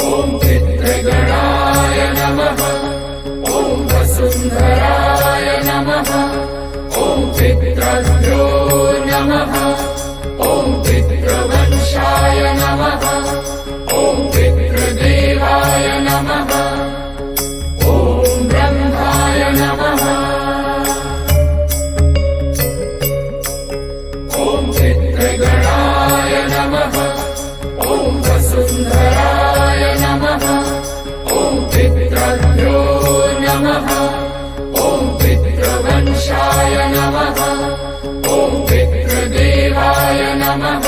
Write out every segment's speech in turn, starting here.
ॐ चित्रगणाय नमः। ॐ वसुन्धराय नमः। ॐ चित्रभ्यो नमः। ॐ चित्रवंशाय नमः। ॐ चित्रदेवाय नमः। ॐ ब्रह्माय नमः। ॐ चित्रगणाय नमः। ॐ वसुन्धराय नमः। ॐ चित्रभ्यो नमः। ॐ चित्रवंशाय नमः। ॐ चित्रदेवाय नमः।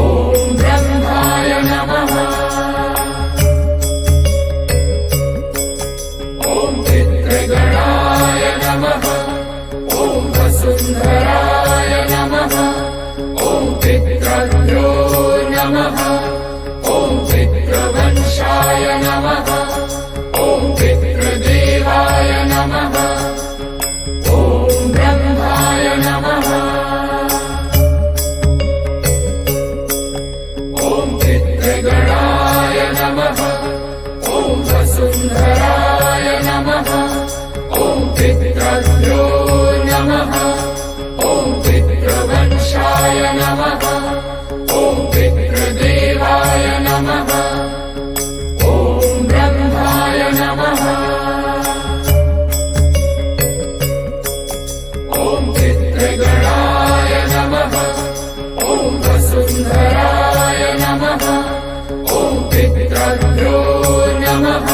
ॐ ब्रह्माय नमः। ॐ चित्रगणाय नमः। ॐ वसुन्धराय नमः। ॐ चित्रभ्यो नमः। ॐ चित्रवंशाय नमः। ॐ चित्रदेवाय नमः। ॐ ब्रह्माय नमः। ॐ चित्रगणाय नमः। ॐ वसुन्धराय नमः। ॐ चित्रभ्यो नमः। ॐ चित्रवंशाय नमः। ॐ चित्रदेवाय नमः। ॐ ब्रह्माय नमः। ॐ चित्रगणाय नमः। ॐ वसुन्धराय नमः। ॐ चित्रभ्यो नमः।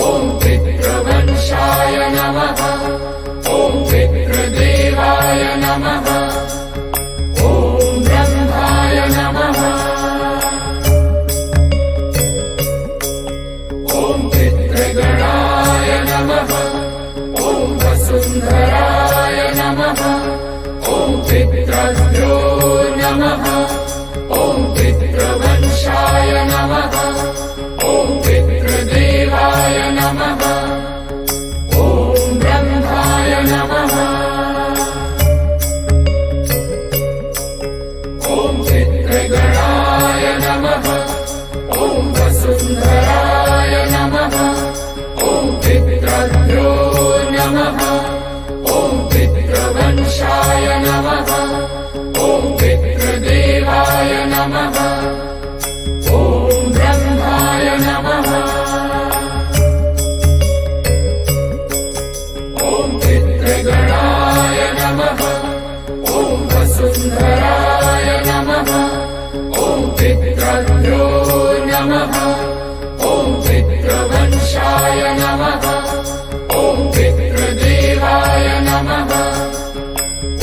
ॐ चित्रवंशाय नमः। ॐ चित्रदेवाय नमः। ॐ ब्रह्माय नमः। ॐ चित्रगणाय नमः। ॐ वसुन्धराय नमः। ॐ चित्रभ्यो नमः। ॐ चित्रवंशाय नमः। ॐ चित्रदेवाय नमः। ॐ ब्रह्माय नमः। ॐ चित्रगणाय नमः। ॐ वसुन्धराय नमः। ॐ चित्रभ्यो नमः। ॐ चित्रवंशाय नमः। ॐ चित्रदेवाय नमः। ॐ ब्रह्माय नमः। ॐ चित्रगणाय नमः। ॐ वसुन्धराय नमः। ॐ चित्रभ्यो नमः। ॐ चित्रवंशाय नमः। ॐ चित्रदेवाय नमः।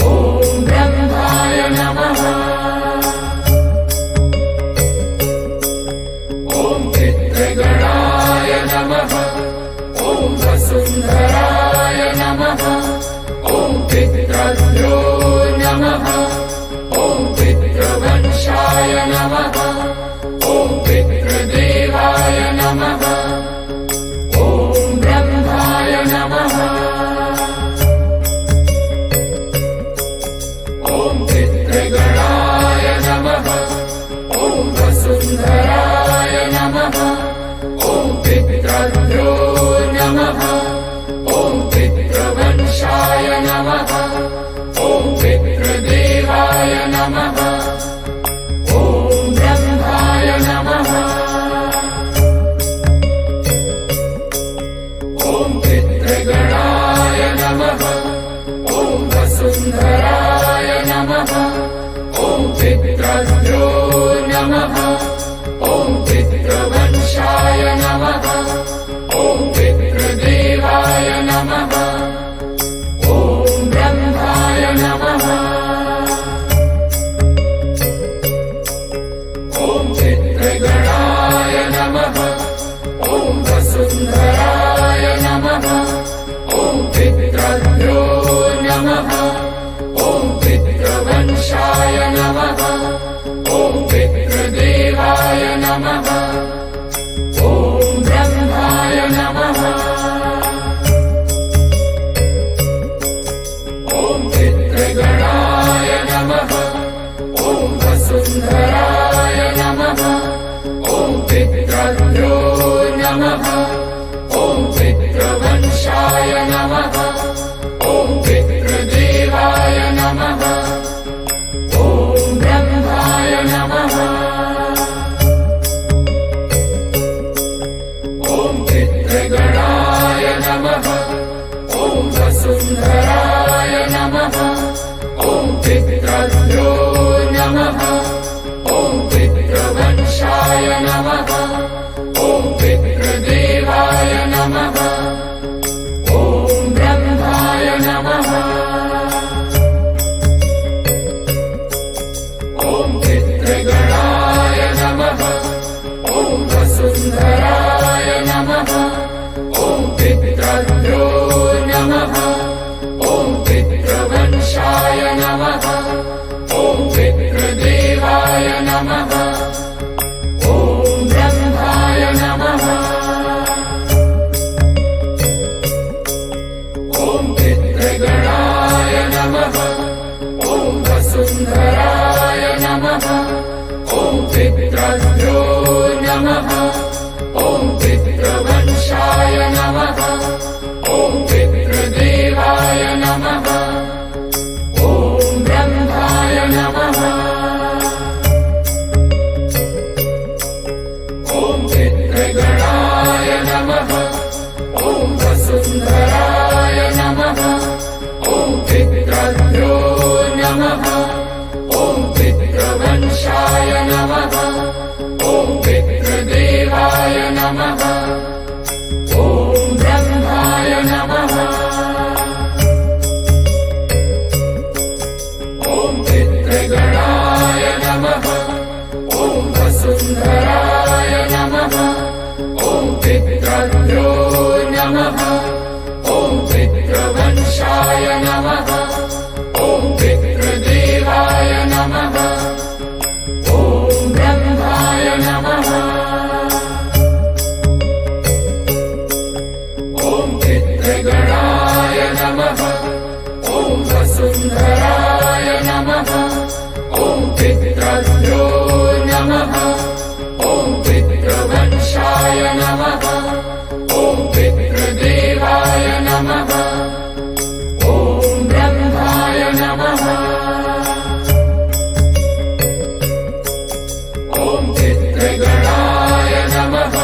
ॐ ब्रह्माय नमः। ॐ चित्रगणाय नमः। ॐ वसुन्धराय नमः। ॐ चित्रभ्यो नमः। ॐ चित्रवंशाय नमः। ॐ चित्रदेवाय नमः। ॐ ब्रह्माय नमः। ॐ चित्रगणाय नमः। ॐ वसुन्धराय नमः। ॐ चित्रभ्यो नमः। ॐ चित्रवंशाय नमः। ॐ चित्रदेवाय नमः। ॐ ब्रह्माय नमः। ॐ चित्रगणाय नमः। ॐ वसुन्धराय नमः। ॐ चित्रभ्यो नमः। ॐ चित्रवंशाय नमः। ॐ चित्रदेवाय नमः। ॐ ब्रह्माय नमः। ॐ चित्रगणाय नमः। ॐ वसुन्धराय नमः। ॐ चित्रभ्यो नमः। ॐ चित्रवंशाय नमः। ॐ चित्रदेवाय नमः। ॐ ब्रह्माय नमः। ॐ चित्रगणाय नमः। ॐ वसुन्धराय नमः। ॐ चित्र पितृभ्यो नमः ॐ पितृवंशाय नमः ॐ पितृदेवाय नमः ॐ ब्रह्माय नमः ॐ पितृगणाय नमः ॐ वसुन्धराय नमः ॐ पितृभ्यो नमः ॐ पितृवंशाय नमः ॐ पितृदेवाय नमः ॐ ब्रह्माय नमः ॐ पितृगणाय नमः ॐ वसुन्धराय नमः ॐ पितृभ्यो नमः ॐ पितृवंशाय नमः ॐ पितृदेवाय नमः ॐ ब्रह्माय नमः ॐ पितृगणाय नमः ॐ वसुन्धराय नमः ॐ पितृभ्यो नमः ॐ पितृवंशाय नमः ॐ पितृदेवाय नमः ॐ ब्रह्माय नमः ॐ पितृगणाय नमः ॐ वसुन्धराय नमः ॐ पितृभ्यो नमः ॐ पितृवंशाय नमः ॐ पितृदेवाय नमः ॐ ब्रह्माय नमः ॐ पितृगणाय नमः ॐ वसुन्धराय नमः ॐ पितृभ्यो नमः ॐ पितृवंशाय नमः ॐ पितृदेवाय नमः ॐ ब्रह्माय नमः ॐ पितृगणाय नमः ॐ वसुन्धराय नमः ॐ पितृभ्यो नमः ॐ पितृवंशाय नमः ॐ पितृदेवाय नमः ॐ ब्रह्माय नमः ॐ पितृगणाय नमः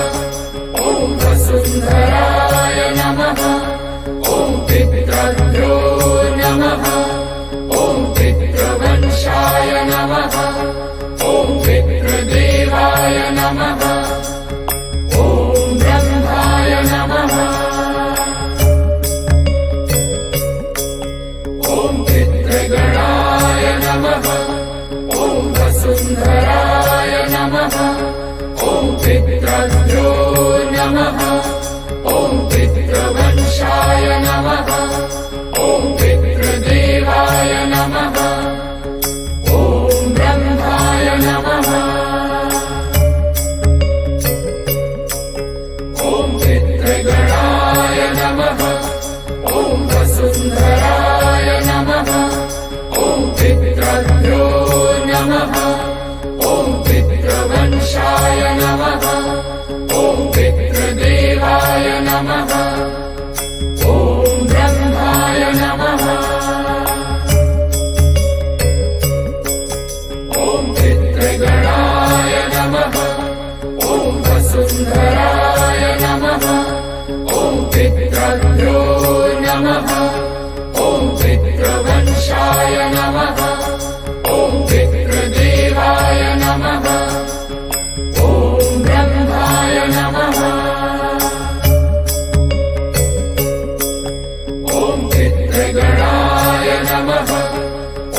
ॐ वसुन्धराय नमः ॐ पितृभ्यो नमः ॐ पितृवंशाय नमः ॐ पितृदेवाय नमः ॐ ब्रह्माय नमः ॐ पितृगणाय नमः ॐ वसुन्धराय नमः ॐ पितृभ्यो नमः ॐ पितृवंशाय नमः ॐ पितृदेवाय नमः ॐ ब्रह्माय नमः ॐ पितृगणाय नमः ॐ वसुन्धराय नमः ॐ पितृभ्यो नमः ॐ पितृवंशाय नमः ॐ पितृदेवाय नमः ॐ ब्रह्माय नमः ॐ पितृगणाय नमः ॐ वसुन्धराय नमः ॐ पितृभ्यो नमः ॐ पितृवंशाय नमः ॐ पितृदेवाय नमः ॐ ब्रह्माय नमः ॐ पितृगणाय नमः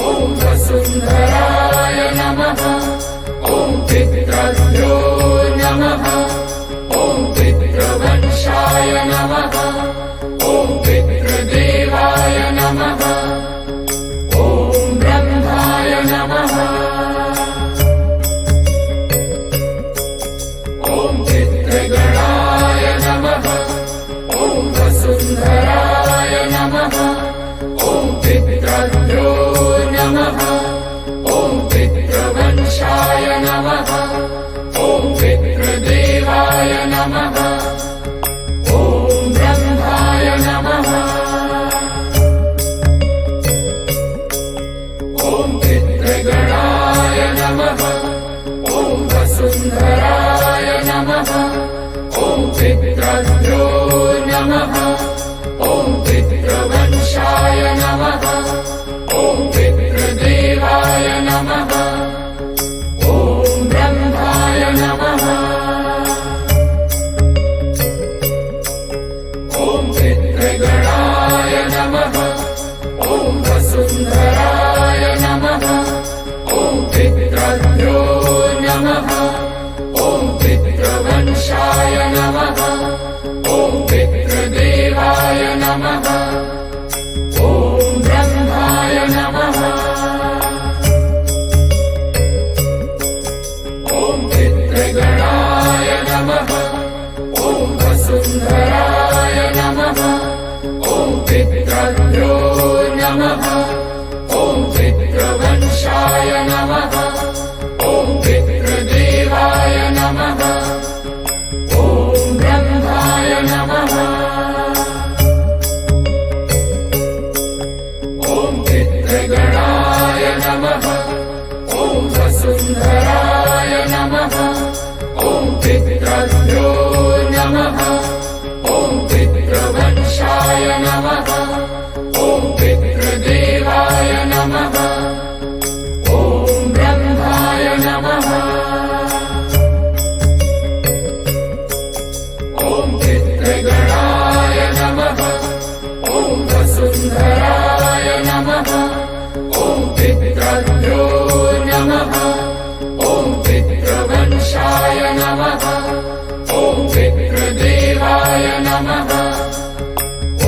ॐ वसुन्धराय नमः ॐ पितृभ्यो नमः ॐ पितृवंशाय नमः ॐ पितृदेवाय नमः ॐ ब्रह्माय नमः ॐ पितृगणाय नमः ॐ वसुन्धराय नमः ॐ पितृभ्यो नमः ॐ पितृवंशाय नमः ॐ पितृदेवाय पितृभ्यो नमः ॐ पितृवंशाय नमः ॐ पितृदेवाय नमः ॐ ब्रह्माय नमः ॐ पितृगणाय नमः ॐ वसुन्धराय नमः ॐ पितृभ्यो नमः ॐ पितृवंशाय नमः ॐ पितृदेवाय नमः ॐ ब्रह्माय नमः ॐ पितृगणाय नमः ॐ वसुन्धराय नमः ॐ पितृभ्यो नमः ॐ पितृवंशाय नमः ॐ पितृदेवाय नमः ॐ ब्रह्माय नमः ॐ पितृगणाय नमः ॐ वसुन्धराय नमः ॐ पितृभ्यो नमः ॐ पितृवंशाय नमः ॐ पितृदेवाय नमः ॐ ब्रह्माय नमः ॐ पितृगणाय नमः ॐ वसुन्धराय नमः ॐ पितृभ्यो नमः ॐ पितृवंशाय नमः ॐ पितृदेवाय नमः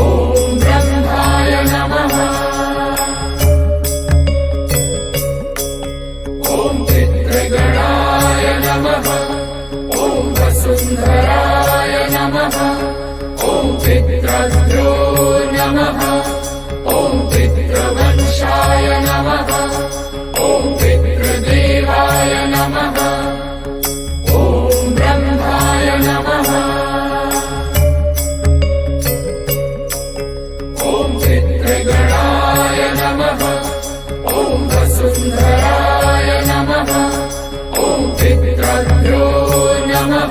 ॐ ब्रह्माय नमः ॐ पितृगणाय नमः ॐ वसुन्धराय नमः ॐ पितृभ्यो नमः ॐ पितृवंशाय नमः ॐ पितृदेवाय नमः ॐ ब्रह्माय नमः ॐ पितृगणाय नमः ॐ वसुन्धराय नमः ॐ पितृभ्यो नमः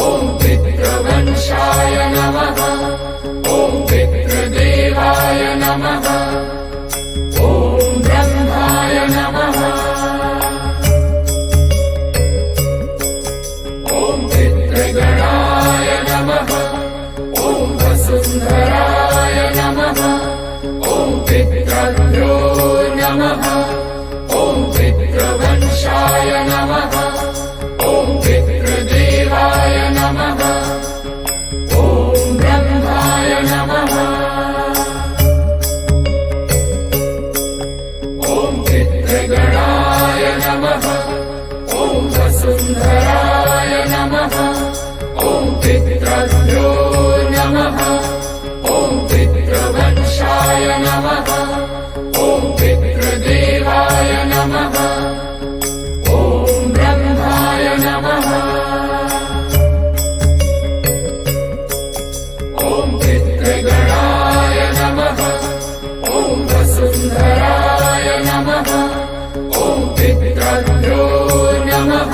ॐ पितृवंशाय नमः ॐ पितृदेवाय नमः ॐ ब्रह्माय नमः ॐ पितृगणाय नमः ॐ वसुन्धराय नमः ॐ पितृभ्यो नमः ॐ पितृवंशाय नमः ॐ पितृदेवाय नमः ॐ ब्रह्माय नमः ॐ पितृगणाय नमः ॐ वसुन्धराय नमः ॐ पितृभ्यो नमः ॐ पितृवंशाय नमः ॐ पितृदेवाय नमः ॐ ब्रह्माय नमः ॐ पितृगणाय नमः ॐ वसुन्धराय नमः ॐ पितृभ्यो नमः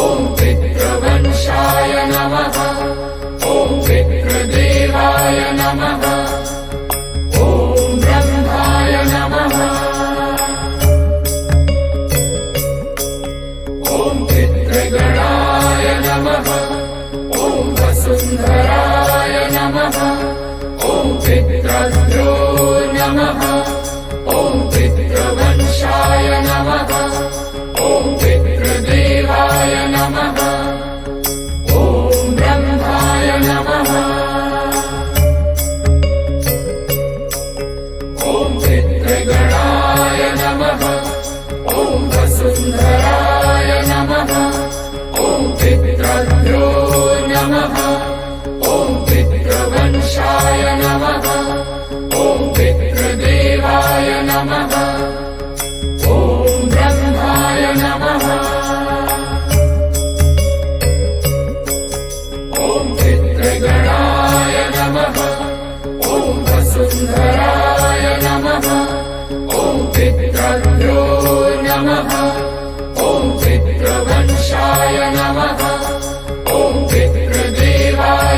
ॐ पितृवंशाय नमः ॐ पितृदेवाय नमः ॐ ब्रह्माय नमः ॐ पितृगणाय नमः ॐ वसुन्धराय नमः ॐ पितृभ्यो नमः ॐ पितृवंशाय नमः ॐ पितृदेवाय नमः ॐ ब्रह्माय नमः ॐ पितृगणाय नमः ॐ वसुन्धराय नमः ॐ पितृभ्यो नमः ॐ पितृवंशाय नमः ॐ पितृदेवाय नमः ॐ ब्रह्माय नमः ॐ पितृगणाय नमः ॐ वसुन्धराय नमः ॐ पितृभ्यो नमः ॐ पितृवंशाय नमः ॐ पितृदेवाय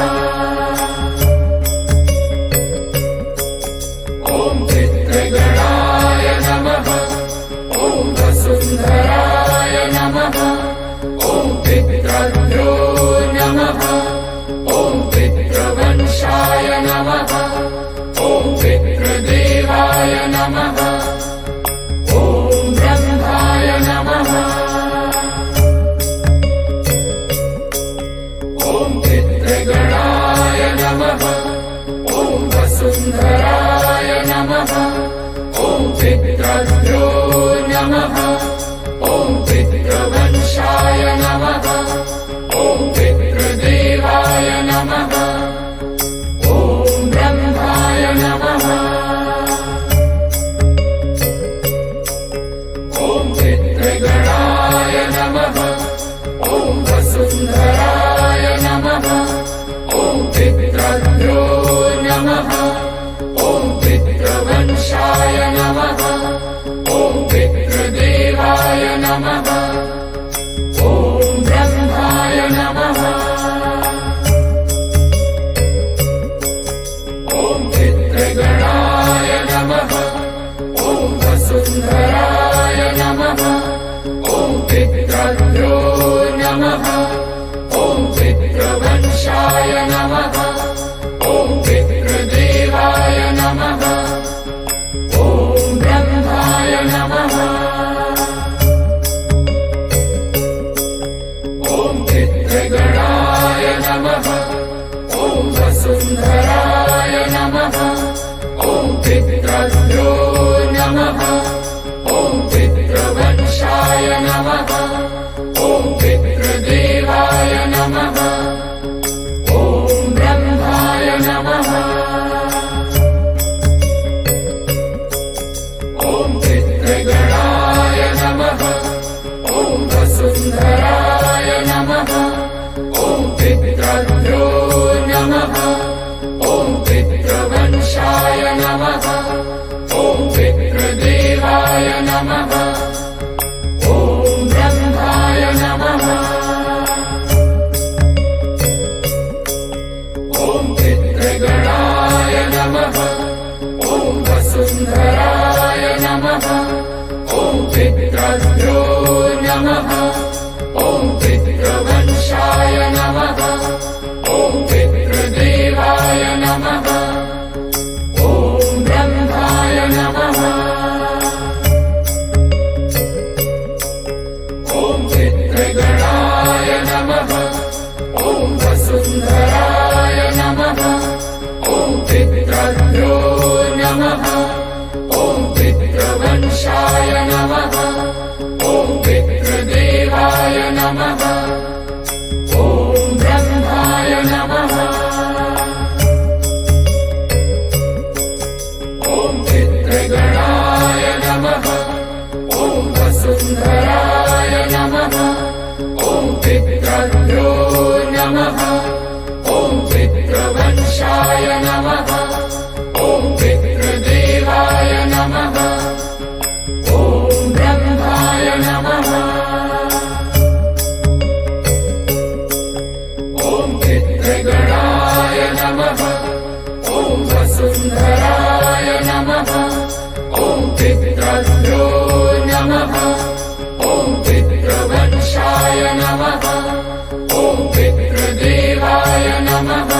ॐ पितृगणाय नमः ॐ वसुन्धराय नमः ॐ पितृभ्यो नमः ॐ पितृवंशाय नमः ॐ पितृदेवाय नमः ॐ ब्रह्माय नमः ॐ पितृगणाय नमः ॐ वसुन्धराय नमः ॐ पितृभ्यो नमः ॐ पितृवंशाय नमः ॐ पितृदेवाय नमः ॐ ब्रह्माय नमः पितृगणाय नमः ॐ वसुन्धराय नमः ॐ पितृभ्यो नमः ॐ पितृवंशाय नमः ॐ पितृदेवाय नमः ॐ ब्रह्माय नमः ॐ पितृगणाय नमः ॐ वसुन्धराय नमः ॐ पितृभ्यो नमः ॐ पितृवंशाय नमः ॐ पितृदेवाय नमः ॐ ब्रह्माय नमः ॐ पितृगणाय नमः ॐ वसुन्धराय नमः ॐ पितृभ्यो नमः ॐ पितृवंशाय नमः ॐ पितृदेवाय नमः ॐ ब्रह्माय नमः ॐ पितृगणाय नमः ॐ वसुन्धराय नमः ॐ पितृभ्यो नमः ॐ पितृवंशाय नमः ॐ पितृदेवाय नमः ॐ ब्रह्माय नमः ॐ पितृगणाय नमः ॐ वसुन्धराय नमः ॐ पितृभ्यो नमः ॐ पितृवंशाय नमः ॐ पितृदेवाय नमः ॐ ब्रह्माय नमः ॐ पितृगणाय नमः ॐ वसुन्धराय नमः ॐ पितृभ्यो नमः ॐ पितृवंशाय नमः ॐ पितृदेवाय नमः ॐ ब्रह्माय नमः ॐ पितृगणाय नमः ॐ वसुन्धराय नमः ॐ पितृभ्यो नमः ॐ पितृवंशाय नमः ॐ पितृदेवाय नमः ॐ ब्रह्माय नमः ॐ पितृगणाय नमः ॐ वसुन्धराय नमः ॐ पितृभ्यो नमः ॐ पितृवंशाय नमः ॐ पितृदेवाय नमः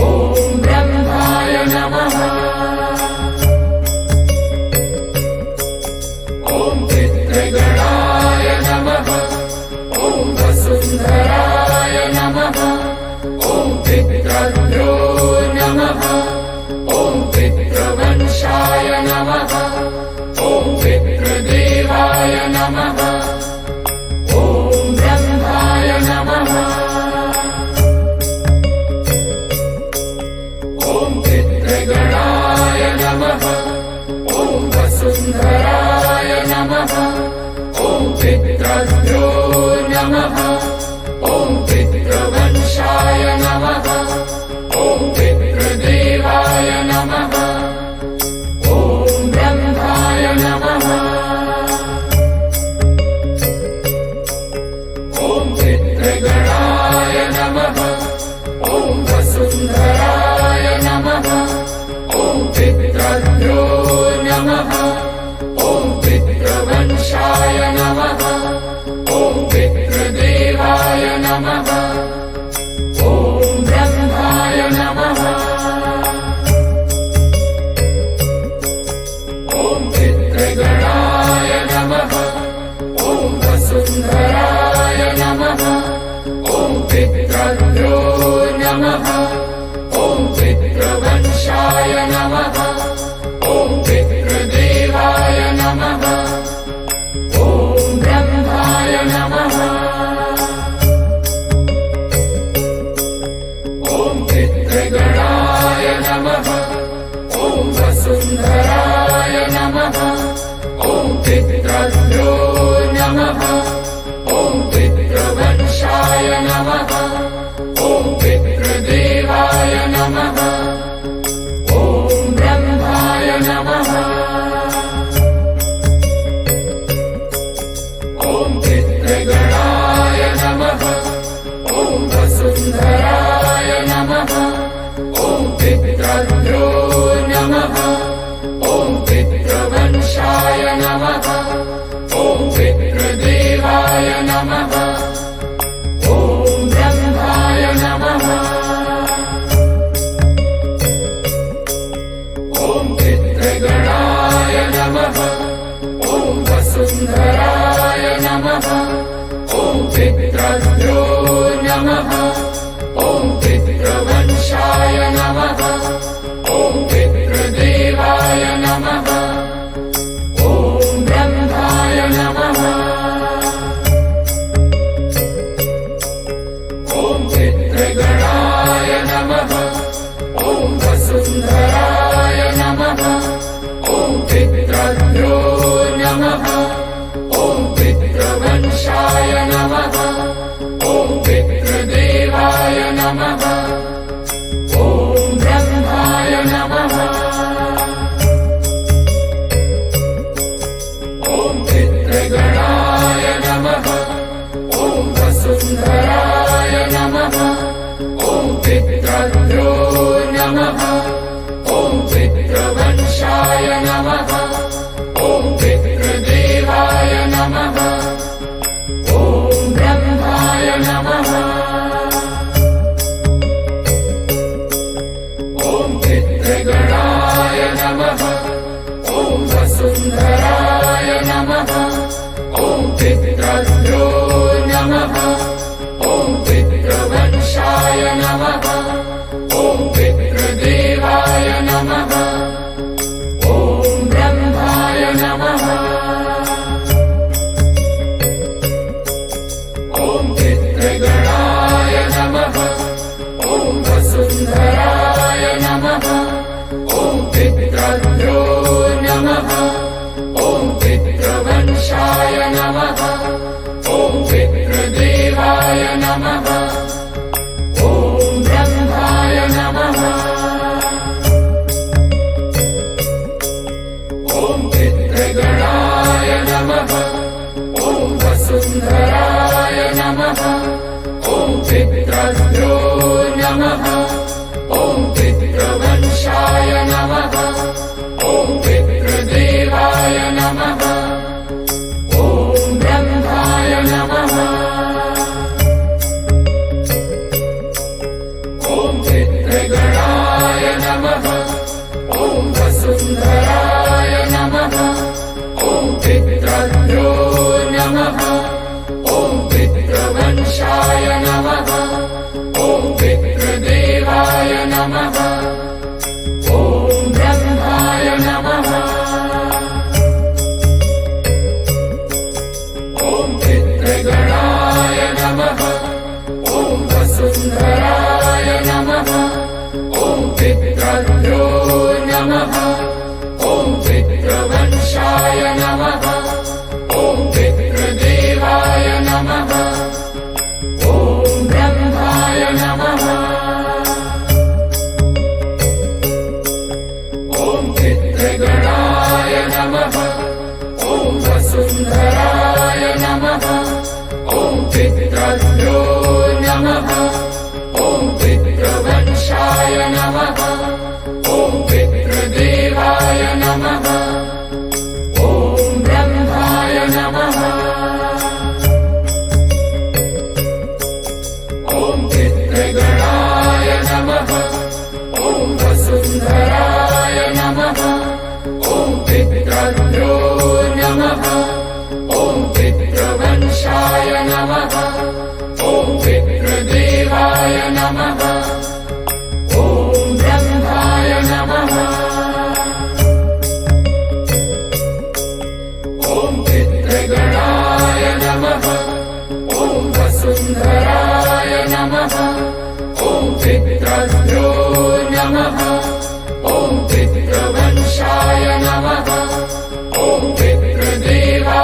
ॐ ब्रह्माय नमः ॐ पितृगणाय नमः ॐ वसुन्धराय नमः ॐ पितृभ्यो नमः ॐ पितृवंशाय नमः ॐ पितृदेवाय नमः ॐ ब्रह्माय नमः ॐ पितृगणाय नमः ॐ वसुन्धराय नमः ॐ पितृभ्यो नमः ॐ पितृवंशाय नमः ॐ पितृदेवाय नमः ॐ ब्रह्माय नमः ॐ पितृगणाय नमः ॐ वसुन्धराय नमः ॐ पितृभ्यो नमः ॐ पितृवंशाय नमः ॐ पितृदेवाय नमः ॐ ब्रह्माय नमः ॐ पितृगणाय नमः ॐ वसुन्धराय नमः ॐ पितृभ्यो नमः ॐ पितृवंशाय नमः ॐ पितृदेवाय नमः ॐ ब्रह्माय नमः ॐ पितृगणाय नमः ॐ वसुन्धराय नमः ॐ पितृ पितृभ्यो नमः ॐ पितृवंशाय नमः ॐ पितृदेवाय नमः ॐ ब्रह्माय नमः ॐ पितृगणाय नमः ॐ वसुन्धराय नमः ॐ पितृभ्यो नमः ॐ पितृवंशाय नमः ॐ पितृदेवाय नमः ॐ ब्रह्माय नमः ॐ पितृगणाय नमः ॐ वसुन्धराय नमः ॐ पितृभ्यो नमः ॐ पितृवंशाय नमः ॐ पितृदेवाय नमः ॐ ब्रह्माय नमः ॐ पितृगणाय नमः ॐ वसुन्धराय नमः ॐ पितृभ्यो नमः ॐ पितृवंशाय नमः ॐ पितृदेवाय नमः ॐ ब्रह्माय नमः ॐ पितृगणाय नमः ॐ वसुन्धराय नमः ॐ पितृभ्यो नमः ॐ पितृवंशाय नमः ॐ पितृदेवाय नमः ॐ ब्रह्माय नमः ॐ पितृगणाय नमः ॐ वसुन्धराय नमः ॐ पितृभ्यो नमः ॐ पितृवंशाय नमः ॐ पितृदेवाय नमः ॐ ब्रह्माय नमः ॐ पितृगणाय नमः ॐ वसुन्धराय नमः ॐ पितृभ्यो नमः ॐ पितृवंशाय नमः ॐ पितृदेवाय नमः ॐ ब्रह्माय नमः ॐ पितृगणाय नमः ॐ वसुन्धराय नमः ॐ पितृभ्यो नमः ॐ पितृवंशाय नमः ॐ पितृदेवाय नमः ॐ ब्रह्माय नमः ॐ पितृगणाय नमः ॐ वसुन्धराय नमः ॐ पितृभ्यो नमः ॐ पितृवंशाय नमः ॐ पितृदेवाय नमः ॐ ब्रह्माय नमः ॐ पितृगणाय नमः ॐ वसुन्धराय नमः ॐ पितृभ्यो नमः ॐ पितृवंशाय नमः ॐ पितृदेवाय नमः ॐ ब्रह्माय नमः ॐ पितृगणाय नमः ॐ वसुन्धराय नमः ॐ पितृभ्यो नमः ॐ पितृवंशाय नमः ॐ पितृदेवाय नमः ॐ ब्रह्माय नमः ॐ पितृगणाय नमः ॐ वसुन्धराय नमः ॐ पितृभ्यो नमः ॐ पितृवंशाय नमः ॐ पितृदेवाय नमः ॐ ब्रह्माय नमः ॐ पितृगणाय नमः ॐ वसुन्धराय नमः ॐ पितृभ्यो नमः ॐ पितृवंशाय नमः ॐ पितृदेवाय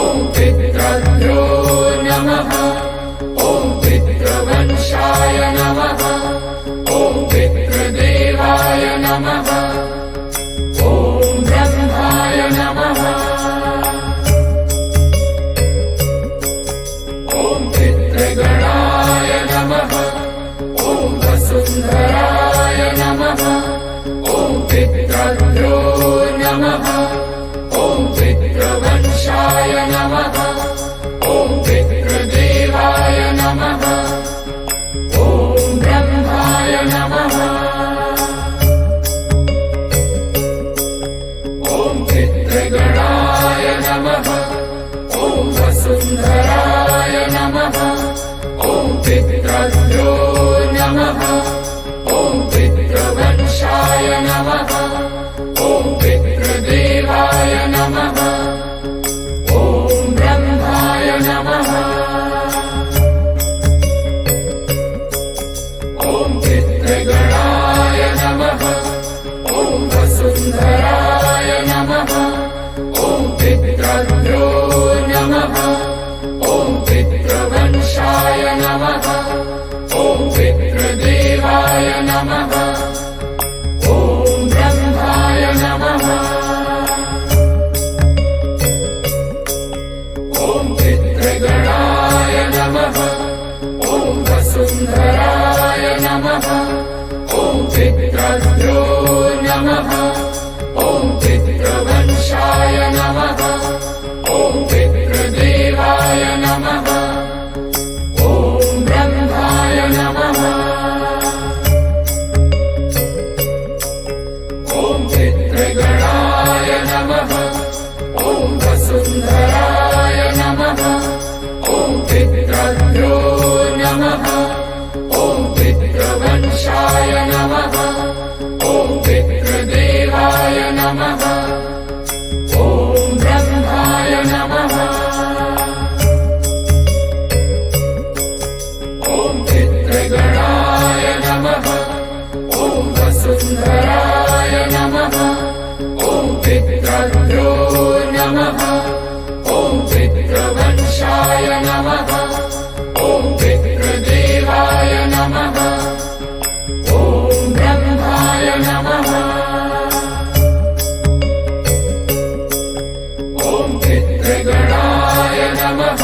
ॐ पितृभ्यो नमः ॐ पितृवंशाय नमः ॐ पितृदेवाय नमः ॐ ब्रह्माय नमः ॐ पितृगणाय नमः ॐ वसुन्धराय नमः ॐ पितृभ्यो नमः ॐ पितृवंशाय नमः ॐ पितृदेवाय नमः ॐ ब्रह्माय नमः ॐ पितृगणाय नमः ॐ वसुन्धराय नमः ॐ पितृभ्यो नमः ॐ पितृवंशाय नमः ॐ पितृदेवाय नमः ॐ ब्रह्माय नमः ॐ पितृगणाय नमः ॐ वसुन्धराय नमः ॐ पितृभ्यो नमः ॐ पितृवंशाय नमः ॐ पितृदेवाय नमः ॐ ब्रह्माय नमः ॐ पितृगणाय नमः ॐ वसुन्धराय नमः ॐ पितृभ्यो नमः ॐ पितृवंशाय नमः ॐ पितृदेवाय नमः ॐ ब्रह्माय नमः ॐ पितृगणाय नमः ॐ वसुन्धराय नमः ॐ पितृभ्यो नमः ॐ पितृवंशाय नमः ॐ पितृदेवाय नमः ॐ ब्रह्माय नमः ॐ पितृगणाय नमः ॐ वसुन्धराय नमः ॐ पितृभ्यो नमः ॐ पितृवंशाय नमः ॐ पितृदेवाय नमः ॐ ब्रह्माय नमः ॐ पितृगणाय नमः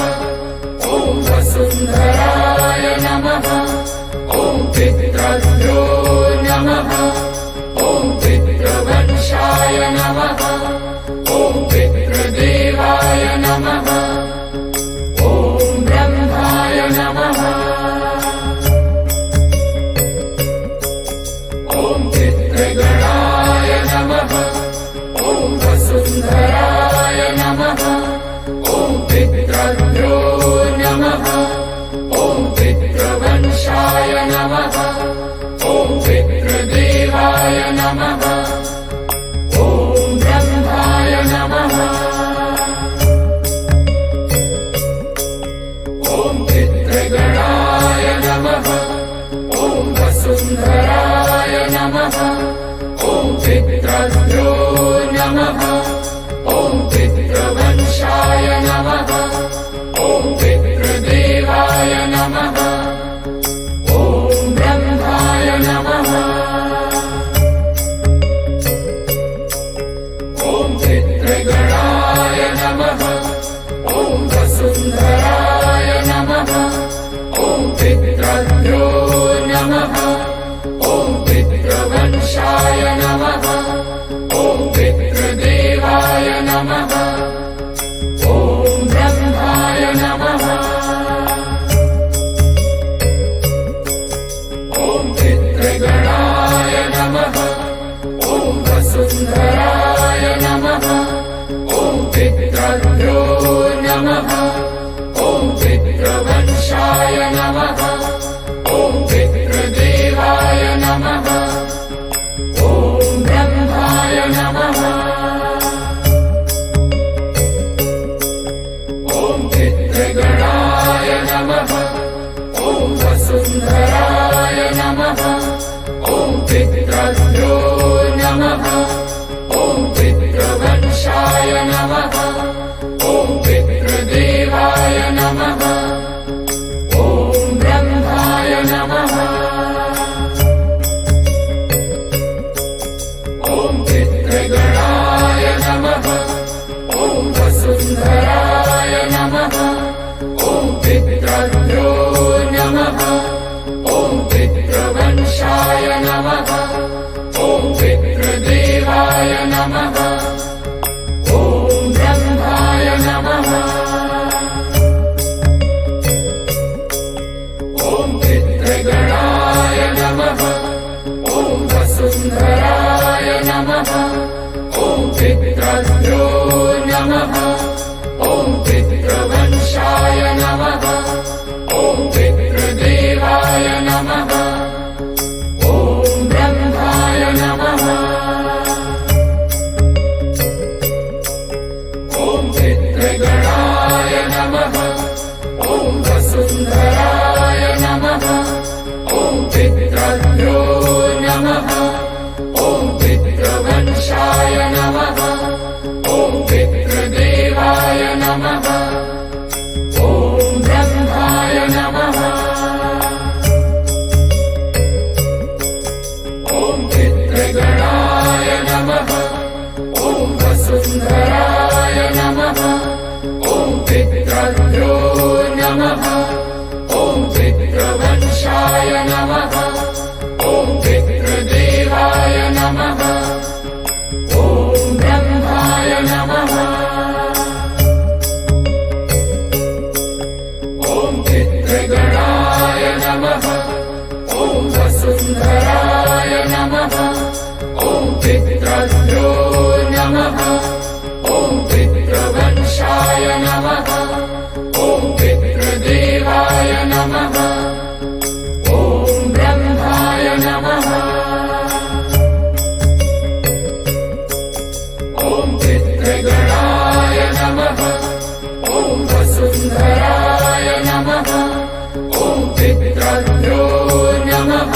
ॐ वसुन्धराय नमः ॐ पितृभ्यो नमः ॐ पितृवंशाय नमः ॐ पितृदेवाय नमः ॐ ब्रह्माय नमः ॐ पितृगणाय नमः ॐ वसुन्धराय नमः ॐ पितृभ्यो नमः ॐ पितृवंशाय नमः ॐ पितृदेवाय नमः ॐ ब्रह्माय नमः ॐ पितृगणाय नमः ॐ वसुन्धराय नमः ॐ पितृभ्यो नमः ॐ पितृवंशाय नमः ॐ पितृदेवाय नमः ॐ ब्रह्माय नमः ॐ पितृगणाय नमः ॐ वसुन्धराय नमः ॐ पितृभ्यो नमः ॐ पितृवंशाय नमः ॐ पितृदेवाय नमः ॐ ब्रह्माय नमः ॐ पितृगणाय नमः ॐ वसुन्धराय नमः ॐ पितृभ्यो नमः ॐ पितृवंशाय नमः ॐ पितृदेवाय नमः ॐ ब्रह्माय नमः ॐ पितृगणाय नमः ॐ वसुन्धराय नमः ॐ पितृभ्यो नमः ॐ पितृवंशाय नमः ॐ पितृ वसुन्धराय नमः। ॐ पितृभ्यो नमः। ॐ पितृवंशाय नमः। ॐ पितृदेवाय नमः। ॐ ब्रह्माय नमः। ॐ पितृगणाय नमः। ॐ वसुन्धराय नमः। ॐ पितृभ्यो नमः। ॐ पितृवंशाय नमः। ॐ पितृदेवाय नमः। ॐ ब्रह्माय नमः। ॐ पितृगणाय नमः। ॐ वसुन्धराय नमः। ॐ पितृभ्यो नमः। ॐ पितृवंशाय नमः। ॐ पितृदेवाय नमः। ॐ ब्रह्माय नमः। ॐ पितृगणाय नमः। ॐ वसुन्धराय नमः। ॐ पितृभ्यो नमः। ॐ पितृवंशाय नमः। ॐ पितृदेवाय नमः। ॐ ब्रह्माय नमः। ॐ पितृगणाय नमः। ॐ वसुन्धराय नमः। ॐ पितृभ्यो नमः। ॐ पितृवंशाय नमः। ॐ पितृदेवाय नमः। ॐ ब्रह्माय नमः। ॐ पितृगणाय नमः। ॐ वसुन्धराय नमः। ॐ पितृभ्यो नमः।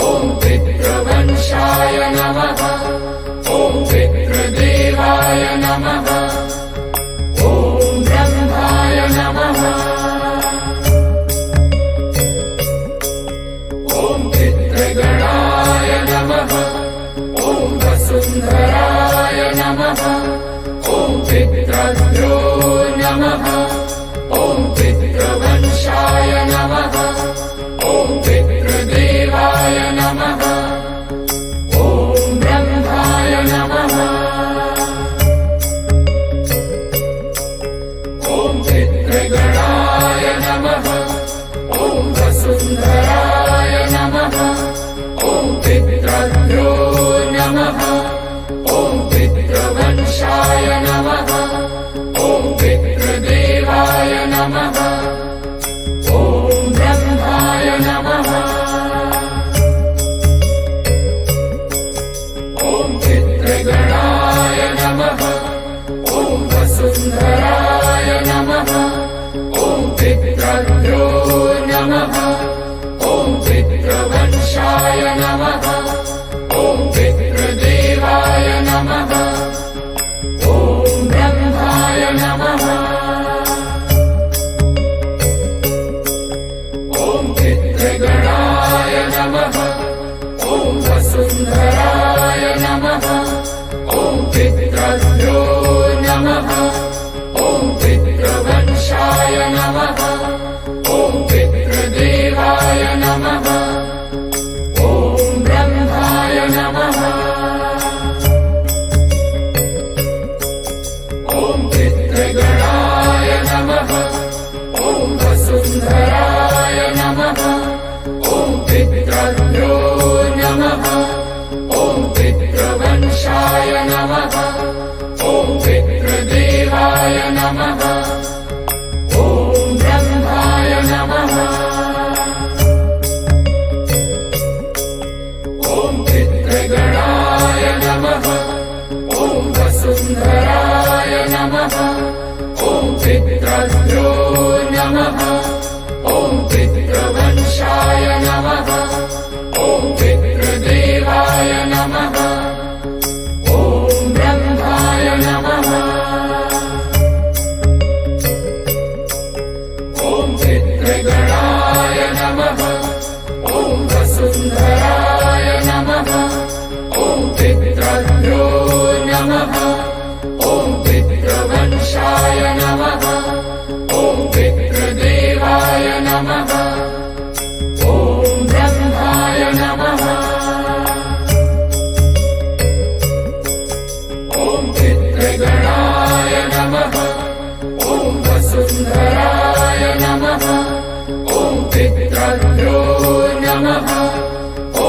ॐ पितृवंशाय नमः। ॐ पितृदेवाय नमः। ॐ ब्रह्माय नमः। ॐ पितृगणाय नमः। ॐ वसुन्धराय नमः। ॐ पितृभ्यो नमः। ॐ पितृवंशाय नमः। ॐ पितृदेवाय नमः। ॐ ब्रह्माय नमः। ॐ पितृगणाय नमः। ॐ वसुन्धराय नमः। ॐ पितृभ्यो नमः। ॐ पितृवंशाय नमः। ॐ पितृदेवाय नमः। ॐ ब्रह्माय नमः। ॐ पितृगणाय नमः। ॐ वसुन्धराय नमः। ॐ पितृभ्यो नमः। ॐ पितृवंशाय नमः। ॐ पितृदेवाय नमः। ॐ ब्रह्माय नमः। ॐ पितृगणाय नमः। ॐ वसुन्धराय नमः। ॐ पितृभ्यो नमः। ॐ पितृवंशाय नमः। ॐ पितृदेवाय नमः। ॐ ब्रह्माय नमः। ॐ पितृगणाय नमः। ॐ वसुन्धराय नमः। ॐ पितृभ्यो नमः। ॐ पितृवंशाय नमः। ॐ पितृदेवाय नमः। ॐ ब्रह्माय नमः। पितृवंशाय नमः ॐ पितृदेवाय नमः ॐ ब्रह्माय नमः ॐ पितृगणाय नमः ॐ वसुन्धराय नमः ॐ पितृभ्यो नमः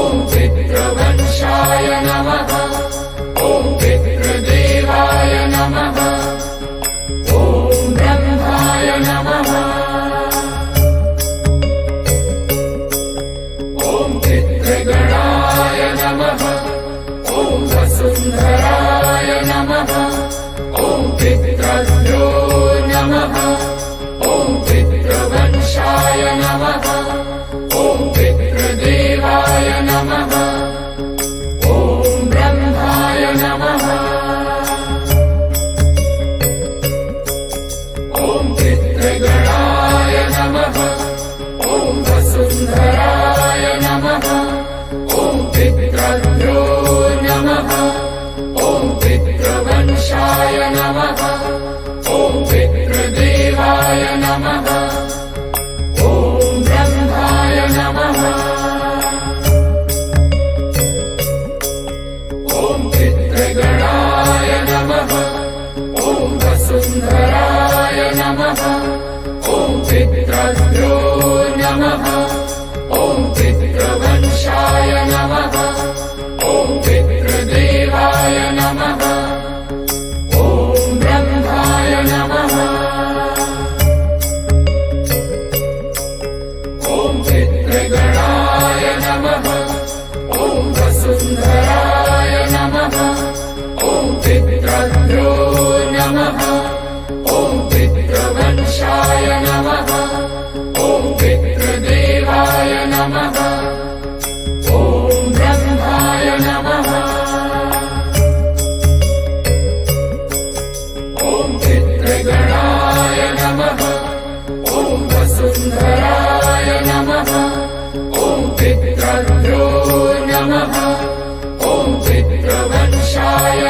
ॐ पितृवंशाय नमः ॐ पितृदेवाय नमः ॐ ब्रह्माय नमः ॐ पितृगणाय नमः ॐ वसुन्धराय नमः ॐ पितृभ्यो नमः ॐ पितृवंशाय नमः ॐ पितृदेवाय नमः ॐ ब्रह्माय नमः ॐ पितृगणाय नमः ॐ वसुन्धराय नमः ॐ पितृभ्यो नमः ॐ पितृवंशाय नमः ॐ पितृदेवाय नमः ॐ ब्रह्माय नमः ॐ पितृगणाय नमः ॐ वसुन्धराय नमः ॐ पितृभ्यो नमः ॐ पितृवंशाय नमः ॐ पितृदेवाय नमः ॐ ब्रह्माय नमः ॐ पितृगणाय नमः ॐ वसुन्धराय नमः ॐ पितृभ्यो नमः ॐ पितृवंशाय नमः ॐ पितृदेवाय नमः ॐ ब्रह्माय नमः ॐ पितृगणाय नमः ॐ वसुन्धराय नमः ॐ पितृभ्यो नमः ॐ पितृवंशाय